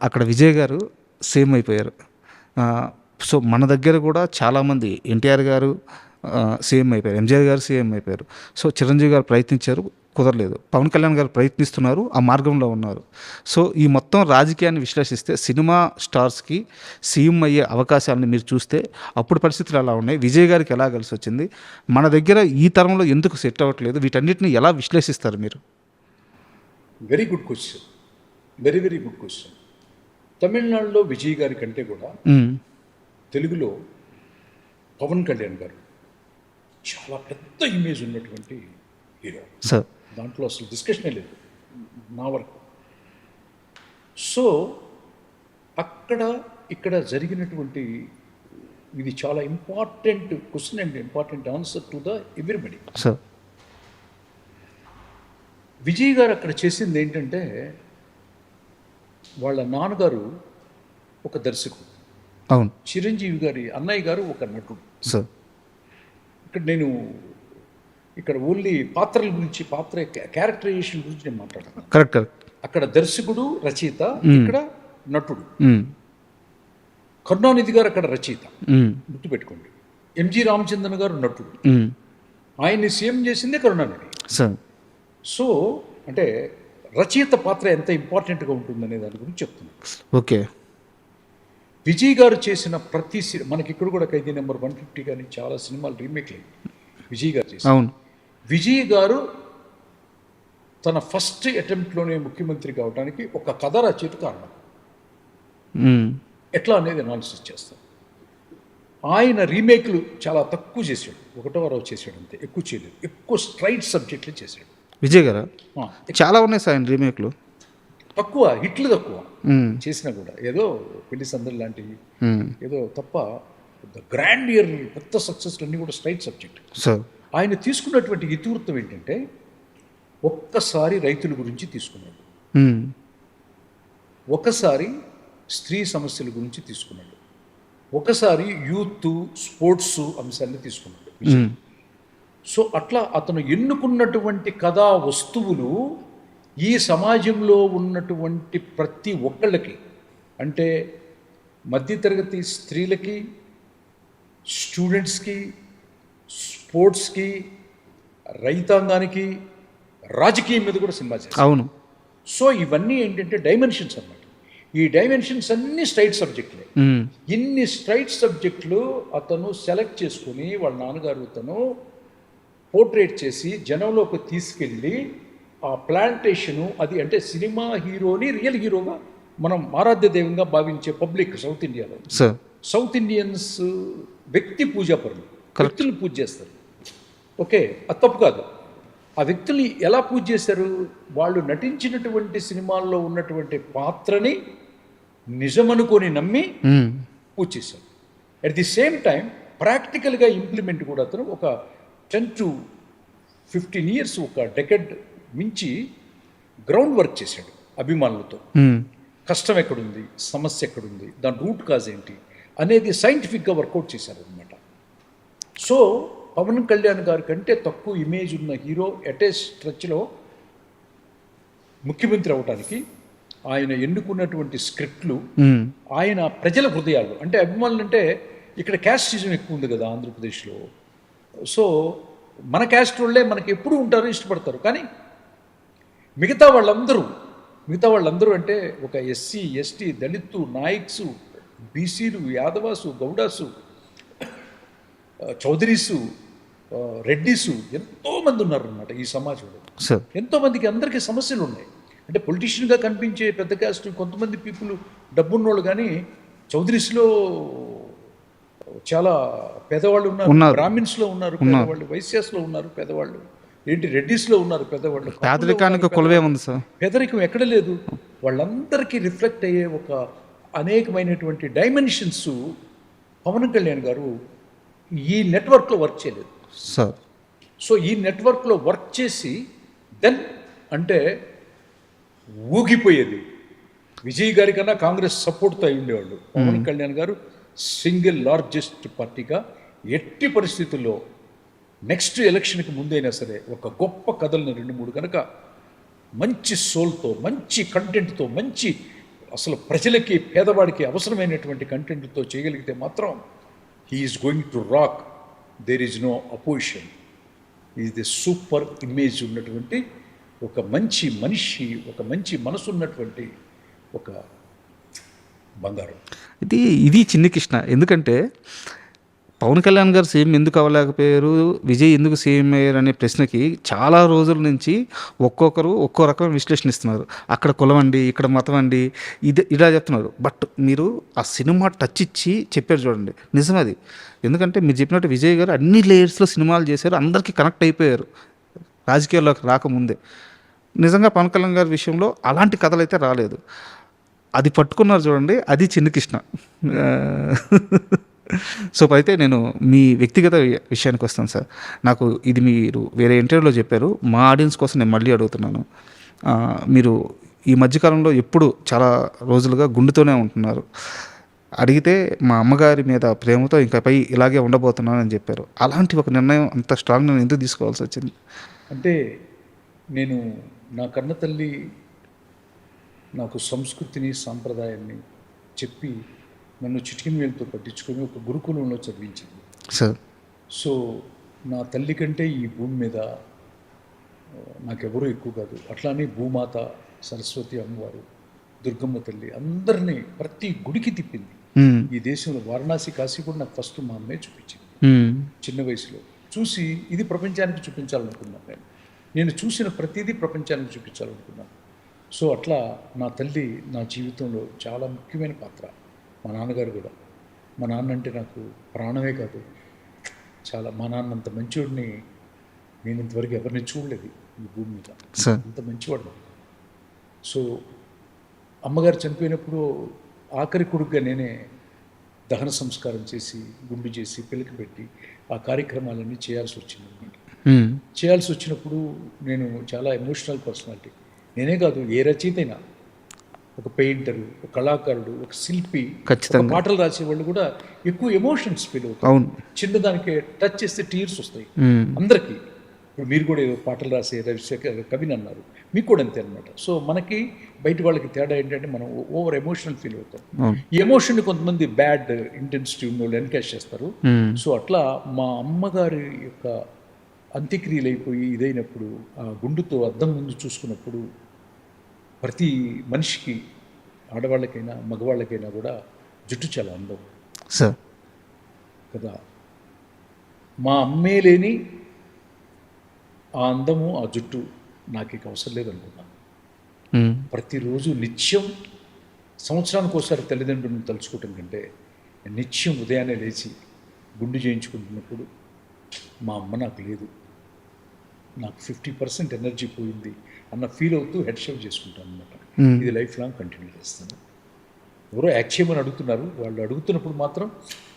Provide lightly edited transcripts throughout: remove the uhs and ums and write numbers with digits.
అక్కడ విజయ్ గారు సేమ్ అయిపోయారు. సో మన దగ్గర కూడా చాలామంది ఎన్టీఆర్ గారు సీఎం అయిపోయారు, ఎంజీఆర్ గారు సీఎం అయిపోయారు. సో చిరంజీవి గారు ప్రయత్నించారు, కుదరలేదు. పవన్ కళ్యాణ్ గారు ప్రయత్నిస్తున్నారు, ఆ మార్గంలో ఉన్నారు. సో ఈ మొత్తం రాజకీయాన్ని విశ్లేషిస్తే సినిమా స్టార్స్కి సీఎం అయ్యే అవకాశాలను మీరు చూస్తే అప్పుడు పరిస్థితులు ఎలా ఉన్నాయి, విజయ్ గారికి ఎలా కలిసి వచ్చింది, మన దగ్గర ఈ తరంలో ఎందుకు సెట్ అవ్వట్లేదు, వీటన్నిటిని ఎలా విశ్లేషిస్తారు మీరు? Very good question, very very good question. తమిళనాడులో విజయ్ గారి కంటే కూడా తెలుగులో పవన్ కళ్యాణ్ గారు చాలా పెద్ద ఇమేజ్ ఉన్నటువంటి హీరో సార్. దాంట్లో అసలు డిస్కషనే లేదు నా వరకు. సో అక్కడ ఇక్కడ జరిగినటువంటి ఇది చాలా important question and important answer to the everybody. Sir, Vijay గారు అక్కడ చేసింది ఏంటంటే, వాళ్ళ నాన్నగారు ఒక దర్శకుడు, అవును, చిరంజీవి గారి అన్నయ్య గారు ఒక నటుడు. సార్, ఇక్కడ ఓన్లీ పాత్రల గురించి, పాత్ర క్యారెక్టరైజేషన్ గురించి నేను మాట్లాడతాను. Correct correct. అక్కడ దర్శకుడు రచయిత, ఇక్కడ నటుడు. కరుణానిధి గారు అక్కడ రచయిత, గుర్తుపెట్టుకోండి. ఎంజి రామచంద్రన్ గారు నటుడు, ఆయన్ని సీఎం చేసిందే కరుణానిధి. సో అంటే రచయిత పాత్ర ఎంత ఇంపార్టెంట్గా ఉంటుందనే దాని గురించి చెప్తున్నాను. ఓకే. విజయ్ గారు చేసిన ప్రతి మనకి ఇక్కడ కూడా ఖైదీ నెంబర్ 150 కానీ చాలా సినిమాలు రీమేక్లు విజయ్ గారు చేసి. అవును. విజయ్ గారు తన ఫస్ట్ అటెంప్ట్లోనే ముఖ్యమంత్రి కావడానికి ఒక కథ రచయిత కారణం. ఎట్లా అనేది అనాలిసిస్ చేస్తాం. ఆయన రీమేక్లు చాలా తక్కువ చేశాడు, 1వ చేశాడు అంతే, ఎక్కువ చేయలేదు. ఎక్కువ స్ట్రైట్ సబ్జెక్టులు చేశాడు విజయ్ గారు. చాలా ఉన్నాయి సార్ ఆయన రీమేక్లు, తక్కువ హిట్లు, తక్కువ చేసినా కూడా ఏదో పెళ్లి సందడి లాంటివి ఏదో తప్ప గ్రాండ్ ఇయర్ పెద్ద సక్సెస్ అన్నీ కూడా స్ట్రైట్ సబ్జెక్ట్. ఆయన తీసుకున్నటువంటి ఇతివృత్తం ఏంటంటే, ఒక్కసారి రైతుల గురించి తీసుకున్నాడు, ఒకసారి స్త్రీ సమస్యల గురించి తీసుకున్నాడు, ఒకసారి యూత్ స్పోర్ట్స్ అంశాన్ని తీసుకున్నాడు. సో అట్లా అతను ఎన్నుకున్నటువంటి కథా వస్తువులు ఈ సమాజంలో ఉన్నటువంటి ప్రతి ఒక్కళ్ళకి, అంటే మధ్యతరగతి స్త్రీలకి, స్టూడెంట్స్కి, స్పోర్ట్స్కి, రైతాంగానికి, రాజకీయం మీద కూడా సినిమా చేస్తారు. అవును. సో ఇవన్నీ ఏంటంటే డైమెన్షన్స్ అన్నమాట. ఈ డైమెన్షన్స్ అన్నీ స్ట్రైట్ సబ్జెక్టులే. ఇన్ని స్ట్రైట్ సబ్జెక్టులు అతను సెలెక్ట్ చేసుకుని వాళ్ళ నాన్నగారు అతను పోర్ట్రేట్ చేసి జనంలోకి తీసుకెళ్ళి ఆ ప్లాంటేషను, అది అంటే సినిమా హీరోని రియల్ హీరోగా మనం ఆరాధ్య దైవంగా భావించే పబ్లిక్ సౌత్ ఇండియాలో, సౌత్ ఇండియన్స్ వ్యక్తి పూజాపరులు, వ్యక్తులను పూజ చేస్తారు. ఓకే, అది తప్పు కాదు. ఆ వ్యక్తుల్ని ఎలా పూజ చేశారు? వాళ్ళు నటించినటువంటి సినిమాల్లో ఉన్నటువంటి పాత్రని నిజమనుకొని నమ్మి పూజ చేశారు. అట్ ది సేమ్ టైం ప్రాక్టికల్గా ఇంప్లిమెంట్ కూడా అతను ఒక 10 to 15 years, ఒక డెకెడ్ మించి గ్రౌండ్ వర్క్ చేశాడు అభిమానులతో. కష్టం ఎక్కడుంది, సమస్య ఎక్కడుంది, దాని రూట్ కాజ్ ఏంటి అనేది సైంటిఫిక్గా వర్కౌట్ చేశారు అనమాట. సో పవన్ కళ్యాణ్ గారి కంటే తక్కువ ఇమేజ్ ఉన్న హీరో ఎటే స్ట్రెచ్లో ముఖ్యమంత్రి అవడానికి ఆయన ఎన్నుకున్నటువంటి స్క్రిప్ట్లు, ఆయన ప్రజల హృదయాలు, అంటే అభిమానులు అంటే ఇక్కడ క్యాస్టిజం ఎక్కువ ఉంది కదా ఆంధ్రప్రదేశ్లో. సో మన క్యాస్ట్ వాళ్ళే మనకి ఎప్పుడు ఉంటారు, ఇష్టపడతారు. కానీ మిగతా వాళ్ళందరూ అంటే ఒక ఎస్సీ, ఎస్టీ, దళిత్తు, నాయక్సు, బీసీలు, యాదవాసు, గౌడాసు, చౌదరీసు, రెడ్డిసు, ఎంతోమంది ఉన్నారన్నమాట ఈ సమాజంలో. ఎంతోమందికి అందరికీ సమస్యలు ఉన్నాయి. అంటే పొలిటీషియన్గా కనిపించే పెద్ద క్యాస్ట్ కొంతమంది పీపుల్ డబ్బున్నోళ్ళు, కానీ చౌదరీస్లో చాలా పేదవాళ్ళు ఉన్నారు, బ్రాహ్మిన్స్లో ఉన్నారు పేదవాళ్ళు, వైశ్యాస్లో ఉన్నారు పేదవాళ్ళు, రెడ్డిస్లో ఉన్నారు పేదవాళ్ళు. పేదరికానికి కొలవే ఉంది సార్, పేదరికం ఎక్కడ లేదు. వాళ్ళందరికీ రిఫ్లెక్ట్ అయ్యే ఒక అనేకమైనటువంటి డైమెన్షన్స్ పవన్ కళ్యాణ్ గారు ఈ నెట్వర్క్లో వర్క్ చేయలేదు సార్. సో ఈ నెట్వర్క్లో వర్క్ చేసి దెన్ అంటే ఊగిపోయేది. విజయ్ గారి కన్నా కాంగ్రెస్ సపోర్ట్తో అయి ఉండేవాళ్ళు. పవన్ కళ్యాణ్ గారు సింగిల్ లార్జెస్ట్ పార్టీగా ఎట్టి పరిస్థితుల్లో నెక్స్ట్ ఎలక్షన్కి ముందైనా సరే ఒక గొప్ప కథల్ని 2-3 కనుక మంచి సోల్తో, మంచి కంటెంట్తో, మంచి అసలు ప్రజలకి పేదవాడికి అవసరమైనటువంటి కంటెంట్తో చేయగలిగితే మాత్రం he's going to rock. There is no opposition. Is the super image ఉన్నటువంటి ఒక మంచి మనిషి, ఒక మంచి మనసు ఉన్నటువంటి ఒక బంగారం. ఇది చిన్ని కృష్ణ. ఎందుకంటే పవన్ కళ్యాణ్ గారు సీఎం ఎందుకు అవ్వలేకపోయారు, విజయ్ ఎందుకు సీఎం అయ్యారు అనే ప్రశ్నకి చాలా రోజుల నుంచి ఒక్కొక్కరు ఒక్కో రకమైన విశ్లేషణ ఇస్తున్నారు. అక్కడ కులం అండి, ఇక్కడ మతం అండి, ఇలా చెప్తున్నారు. బట్ మీరు ఆ సినిమా టచ్ ఇచ్చి చెప్పారు చూడండి, నిజం అది. ఎందుకంటే మీరు చెప్పినట్టు విజయ్ గారు అన్ని లేయర్స్లో సినిమాలు చేశారు, అందరికీ కనెక్ట్ అయిపోయారు రాజకీయాల్లోకి రాకముందే. నిజంగా పవన్ కళ్యాణ్ గారి విషయంలో అలాంటి కథలు అయితే రాలేదు. అది పట్టుకున్నారు చూడండి, అది చిన్ని కృష్ణ. సో అయితే నేను మీ వ్యక్తిగత విషయానికి వస్తాను సార్. నాకు ఇది మీరు వేరే ఇంటర్వ్యూలో చెప్పారు, మా ఆడియన్స్ కోసం నేను మళ్ళీ అడుగుతున్నాను. మీరు ఈ మధ్యకాలంలో ఎప్పుడు చాలా రోజులుగా గుండెతోనే ఉంటున్నారు. అడిగితే మా అమ్మగారి మీద ప్రేమతో ఇంకపై ఇలాగే ఉండబోతున్నానని చెప్పారు. అలాంటి ఒక నిర్ణయం అంత స్ట్రాంగ్ నేను ఎందుకు తీసుకోవాల్సి వచ్చింది? అంటే నేను నా కన్న తల్లి నాకు సంస్కృతిని సాంప్రదాయాన్ని చెప్పి నన్ను చిటికిన వేలుతో పట్టించుకొని ఒక గురుకులంలో చదివించింది సార్. సో నా తల్లి కంటే ఈ భూమి మీద నాకెవరూ ఎక్కువ కాదు. అట్లానే భూమాత, సరస్వతి అమ్మవారు, దుర్గమ్మ తల్లి అందరినీ ప్రతి గుడికి తిప్పింది ఈ దేశంలో. వారణాసి, కాశీ కూడా నాకు ఫస్ట్ మా అమ్మే చూపించింది చిన్న వయసులో. చూసి ఇది ప్రపంచానికి చూపించాలనుకున్నాను. నేను చూసిన ప్రతిదీ ప్రపంచానికి చూపించాలనుకున్నాను. సో అట్లా నా తల్లి నా జీవితంలో చాలా ముఖ్యమైన పాత్ర. మా నాన్నగారు కూడా. మా నాన్న అంటే నాకు ప్రాణమే కాదు, చాలా. మా నాన్న అంత మంచివాడిని నేను ఇంతవరకు ఎవరిని చూడలేదు ఈ భూమి మీద. అంత మంచివాడు. సో అమ్మగారు చనిపోయినప్పుడు ఆఖరి కొడుకుగా నేనే దహన సంస్కారం చేసి, గుండు చేసి, పిలక పెట్టి ఆ కార్యక్రమాలన్నీ చేయాల్సి వచ్చింది అనమాట. చేయాల్సి వచ్చినప్పుడు నేను చాలా ఎమోషనల్ పర్సనాలిటీ. నేనే కాదు, ఏ రచయిత అయినా, ఒక పెయింటరు, ఒక కళాకారుడు, ఒక శిల్పి, ఖచ్చితంగా పాటలు రాసేవాళ్ళు కూడా ఎక్కువ ఎమోషన్స్ ఫీల్ అవుతారు. అవును, చిన్నదానికి టచ్ చేస్తే టీర్స్ వస్తాయి అందరికీ. ఇప్పుడు మీరు కూడా ఏదో పాటలు రాసే రవిశేఖర్ కవిని అన్నారు, మీకు కూడా అంతే అనమాట. సో మనకి బయట వాళ్ళకి తేడా ఏంటంటే మనం ఓవర్ ఎమోషనల్ ఫీల్ అవుతాం. ఈ ఎమోషన్ కొంతమంది బ్యాడ్ ఇంటెన్సిటీ ఉన్న వాళ్ళు ఎన్కాష్ చేస్తారు. సో అట్లా మా అమ్మగారి యొక్క అంత్యక్రియలు అయిపోయి ఇదైనప్పుడు ఆ గుండుతో అద్దం ముందు చూసుకున్నప్పుడు ప్రతి మనిషికి, ఆడవాళ్ళకైనా మగవాళ్ళకైనా కూడా జుట్టు చాలా అందం సార్ కదా. మా అమ్మే లేని ఆ అందము, ఆ జుట్టు నాకు ఇక అవసరం లేదనుకున్నాను. ప్రతిరోజు నిత్యం, సంవత్సరానికి ఒకసారి తల్లిదండ్రులను తలుచుకోవటం కంటే నిత్యం ఉదయాన్నే లేచి గుండు చేయించుకుంటున్నప్పుడు మా అమ్మ నాకు లేదు, నాకు 50% ఎనర్జీ పోయింది అన్న ఫీల్ అవుతూ హెడ్ షేవ్ చేసుకుంటాను అనమాట. ఇది లైఫ్ లాంగ్ కంటిన్యూ చేస్తాను. ఎవరో యాక్ట్ చేయమని అడుగుతున్నారు, వాళ్ళు అడుగుతున్నప్పుడు మాత్రం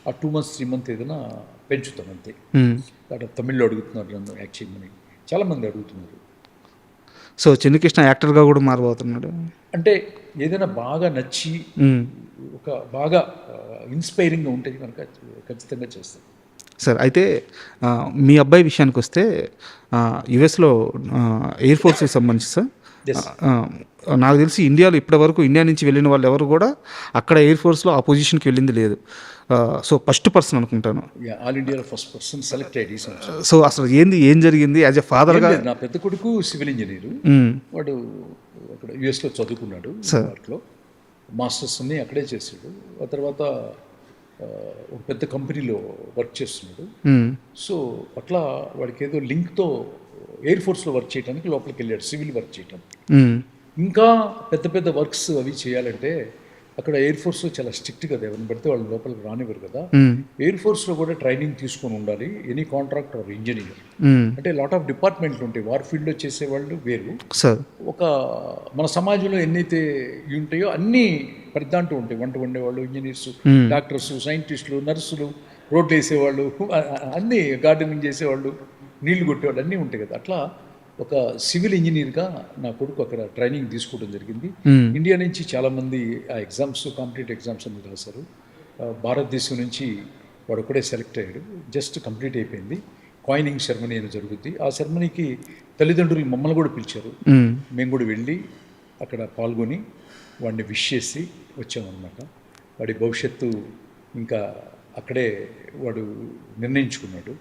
ఆ 2 months 3 months ఏదైనా పెంచుతాను అంతే. అక్కడ తమిళ్లో అడుగుతున్నారు నన్ను యాక్ట్ చేయమని, చాలామంది అడుగుతున్నారు. సో చిన్ని కృష్ణ యాక్టర్గా కూడా మారబోతున్నాడు. అంటే ఏదైనా బాగా నచ్చి ఒక బాగా ఇన్స్పైరింగ్గా ఉంటుంది కనుక ఖచ్చితంగా చేస్తాను. సార్ అయితే మీ అబ్బాయి విషయానికి వస్తే యుఎస్లో ఎయిర్ ఫోర్స్కి సంబంధించి సార్, నాకు తెలిసి ఇండియాలో ఇప్పటివరకు ఇండియా నుంచి వెళ్ళిన వాళ్ళు ఎవరు కూడా అక్కడ ఎయిర్ ఫోర్స్లో ఆ పొజిషన్కి వెళ్ళింది లేదు. సో ఫస్ట్ పర్సన్ అనుకుంటాను. ఆల్ ఇండియాలో ఫస్ట్ పర్సన్ సెలెక్ట్ అయ్యి. సో అసలు ఏం జరిగింది యాజ్ ఎ ఫాదర్గా? నా పెద్ద కొడుకు సివిల్ ఇంజనీరు, వాడు అక్కడ యుఎస్లో చదువుకున్నాడు, వాటిలో మాస్టర్స్ అన్ని అక్కడే చేశాడు. ఆ తర్వాత ఒక పెద్ద కంపెనీలో వర్క్ చేస్తున్నాడు. సో అట్లా వాడికి ఏదో లింక్తో ఎయిర్ ఫోర్స్లో వర్క్ చేయడానికి లోపలికి వెళ్ళాడు, సివిల్ వర్క్ చేయడానికి. ఇంకా పెద్ద పెద్ద వర్క్స్ అవి చేయాలంటే అక్కడ ఎయిర్ ఫోర్స్లో చాలా స్ట్రిక్ట్ కదా, ఎవరిని పడితే వాళ్ళు లోపలికి రానివ్వరు కదా. ఎయిర్ ఫోర్స్లో కూడా ట్రైనింగ్ తీసుకొని ఉండాలి, ఎనీ కాంట్రాక్ట్ ఆర్ ఇంజనీర్. అంటే లాట్ ఆఫ్ డిపార్ట్మెంట్లు ఉంటాయి, వార్ ఫీల్డ్లో చేసేవాళ్ళు వేరు. ఒక మన సమాజంలో ఎన్నైతే ఉంటాయో అన్నీ పెద్దంటూ ఉంటాయి. వంట వండేవాళ్ళు, ఇంజనీర్స్, డాక్టర్స్, సైంటిస్టులు, నర్సులు, రోడ్లు వేసేవాళ్ళు, అన్నీ గార్డెనింగ్ చేసేవాళ్ళు, నీళ్లు కొట్టేవాళ్ళు అన్నీ ఉంటాయి కదా. అట్లా ఒక సివిల్ ఇంజనీర్గా నా కొడుకు అక్కడ ట్రైనింగ్ తీసుకోవడం జరిగింది. ఇండియా నుంచి చాలామంది ఆ ఎగ్జామ్స్, కాంపిటేటివ్ ఎగ్జామ్స్ అన్ని రాశారు. భారతదేశం నుంచి వాడు ఒకడే సెలెక్ట్ అయ్యాడు, జస్ట్ కంప్లీట్ అయిపోయింది. కాయినింగ్ సెరమనీ అని జరుగుద్ది. ఆ సెరమనీకి తల్లిదండ్రులు మమ్మల్ని కూడా పిలిచారు. మేము కూడా వెళ్ళి అక్కడ పాల్గొని వాడిని విష్ చేసి వచ్చామన్నమాట. వాడి భవిష్యత్తు ఇంకా అక్కడే వాడు నిర్ణయించుకున్నాడు.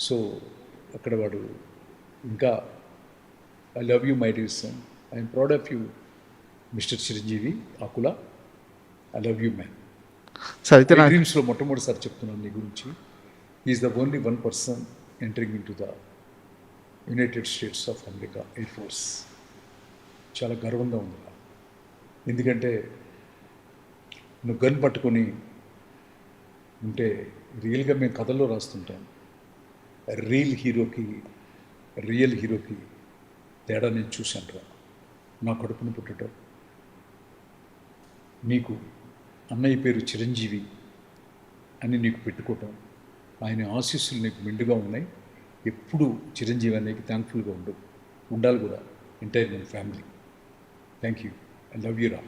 సో అక్కడ వాడు ఇంకా I love you my dear son, I'm proud of you mister Chiranjeevi Akula, I love you man. Sir అయితే నాకు డ్రీమ్స్లో మొట్టమొదటిసారి చెప్తున్నాను నీ గురించి. Is the only one person entering in to the United states of America air force. చాలా గర్వంగా ఉంది. ఎందుకంటే నువ్వు గన్ పట్టుకొని ఉంటే రియల్గా మేము కథల్లో రాస్తుంటాం, రియల్ హీరోకి తేడా నేను చూశాను రా. నా కడుపును పుట్టడం, నీకు అన్నయ్య పేరు చిరంజీవి అని నీకు పెట్టుకోవటం, ఆయన ఆశీస్సులు నీకు మెండుగా ఉన్నాయి. ఎప్పుడు చిరంజీవి అనేది థ్యాంక్ఫుల్గా ఉండాలి కూడా ఎంటైర్ మన family. Thank you, I love you రా.